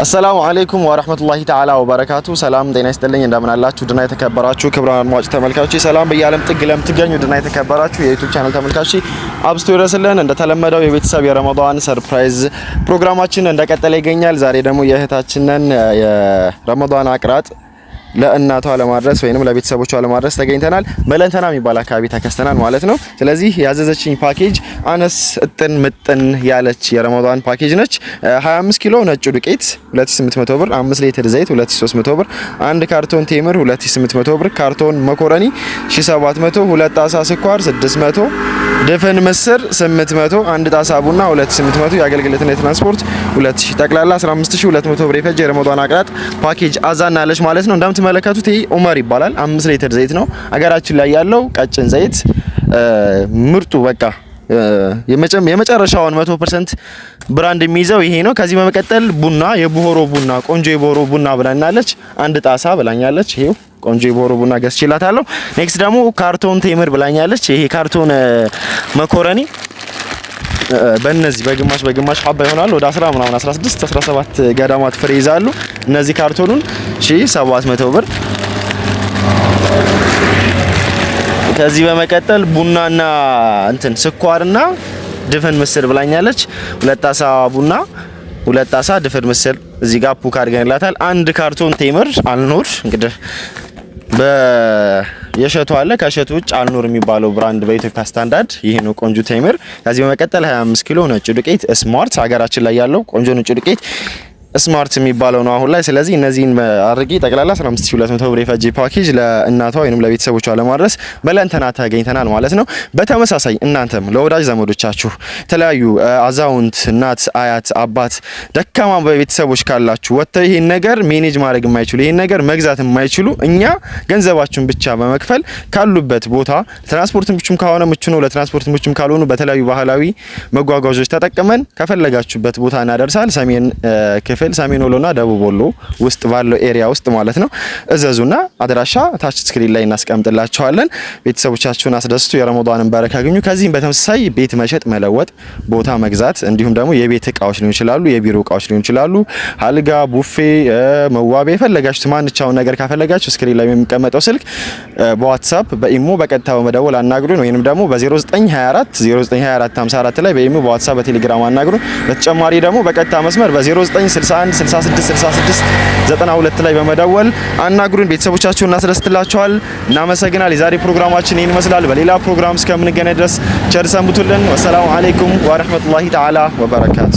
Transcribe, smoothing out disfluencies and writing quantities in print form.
السلام عليكم ورحمة الله تعالى وبركاته سلام ጤና ይስጥልኝ እንደምን አላችሁ ድና የተከበራችሁ ክብራን አድማጭ ተመልካቾች ሰላም በየዓለም ጥግ ለምትገኙ ድና የተከበራችሁ የዩቲዩብ ቻናል ተመልካቾች አብስቶ ይደርስልን እንደተለመደው የቤተሰብ የረመዳን ሰርፕራይዝ ፕሮግራማችን እንደቀጠለ ይገኛል ዛሬ ደግሞ የእህታችንን የረመዳን አቅራጥ ለእናቷ ለማድረስ ወይንም ለቤተሰቦቿ ለማድረስ ተገኝተናል በለንተና የሚባል አካባቢ ተከስተናል ማለት ነው ስለዚህ ያዘዘችኝ ፓኬጅ አነስ እጥን ምጥን ያለች የረመዳን ፓኬጅ ነች 25 ኪሎ ነጭ ዱቄት 2800 ብር 5 ሊትር ዘይት 2300 ብር አንድ ካርቶን ቴምር 2800 ብር ካርቶን መኮረኒ 1700 ሁለት ጣሳ ስኳር 600 ድፍን ምስር 800 አንድ ጣሳ ቡና 2800 የአገልግሎትና የትራንስፖርት 2000 ጠቅላላ 15200 ብር የፈጀ የረመዳን አቅራጥ ፓኬጅ አዛናለች ማለት ነው እንደምትመለከቱት ይሄ ኡመር ይባላል 5 ሊትር ዘይት ነው አገራችን ላይ ያለው ቀጭን ዘይት ምርጡ በቃ የመጨረሻውን 100% ብራንድ የሚይዘው ይሄ ነው ከዚህ በመቀጠል ቡና የቦሆሮ ቡና ቆንጆ የቦሆሮ ቡና ብላኛለች አንድ ጣሳ ብላኛለች ይሄው ቆንጆ የቦሆሮ ቡና ገዝቼላታለሁ ኔክስት ደግሞ ካርቶን ቴምር ብላኛለች ይሄ ካርቶን መኮረኒ በእነዚህ በግማሽ ሀባ ይሆናል ወደ 10 ምናምን 16 17 ገዳማት ፍሬ ይዛሉ እነዚህ ካርቶኑን 1700 ብር ከዚህ በመቀጠል ቡናና እንትን ስኳርና ድፍን ምስር ብላኛለች ሁለት ጣሳ ቡና ሁለት ጣሳ ድፍን ምስር እዚህ ጋር ፑክ አድርገንላታል አንድ ካርቶን ቴምር አልኖር እንግዲህ የሸቱ አለ ከሸቱ ውጭ አልኖር የሚባለው ብራንድ በኢትዮጵያ ስታንዳርድ ይሄ ነው ቆንጆ ቴምር ከዚህ በመቀጠል 25 ኪሎ ነጭ ዱቄት ስማርት ሀገራችን ላይ ያለው ቆንጆ ነጭ ዱቄት ስማርት የሚባለው ነው አሁን ላይ ስለዚህ እነዚህን አድርጌ ጠቅላላ 15200 ብር የፈጀ ፓኬጅ ለእናቷ ወይንም ለቤተሰቦቿ ለማድረስ በለንተና ተገኝተናል ማለት ነው በተመሳሳይ እናንተም ለወዳጅ ዘመዶቻችሁ ተለያዩ አዛውንት እናት አያት አባት ደካማ ቤተሰቦች ካላችሁ ወጥተው ይሄን ነገር ሜኔጅ ማድረግ የማይችሉ ይሄን ነገር መግዛት የማይችሉ እኛ ገንዘባችሁን ብቻ በመክፈል ካሉበት ቦታ ትራንስፖርት ምቹም ከሆነ ምቹ ነው ለትራንስፖርት ምቹም ካልሆኑ በተለያዩ ባህላዊ መጓጓዦች ተጠቅመን ከፈለጋችሁበት ቦታ እናደርሳል ሰሜን ሰሜን ወሎና ደቡብ ወሎ ውስጥ ባለው ኤሪያ ውስጥ ማለት ነው እዘዙና አድራሻ ታች ስክሪን ላይ እናስቀምጥላችኋለን ቤተሰቦቻችሁን አስደስቱ የረመዳንን በረካ ያገኙ ከዚህም በተመሳሳይ ቤት መሸጥ መለወጥ ቦታ መግዛት እንዲሁም ደግሞ የቤት እቃዎች ሊሆን ይችላሉ የቢሮ እቃዎች ሊሆን ይችላሉ አልጋ ቡፌ መዋቢያ የፈለጋችሁት ማንኛውም ነገር ካፈለጋችሁ ስክሪን ላይ የሚቀመጠው ስልክ በዋትስአፕ በኢሞ በቀጥታ በመደወል አናግሩን ወይንም ደግሞ በ0924 092454 ላይ በኢሞ በዋትስአፕ በቴሌግራም አናግሩን በተጨማሪ ደግሞ በቀጥታ መስመር በ0960 66 ላይ በመደወል አናግሩን ቤተሰቦቻችሁን እናስደስትላችኋል እናመሰግናለን የዛሬ ፕሮግራማችን ይሄን ይመስላል በሌላ ፕሮግራም እስከምንገናኝ ድረስ ቸር ሰንብቱልን ወሰላሙ አለይኩም ወራህመቱላሂ ተዓላ ወበረካቱ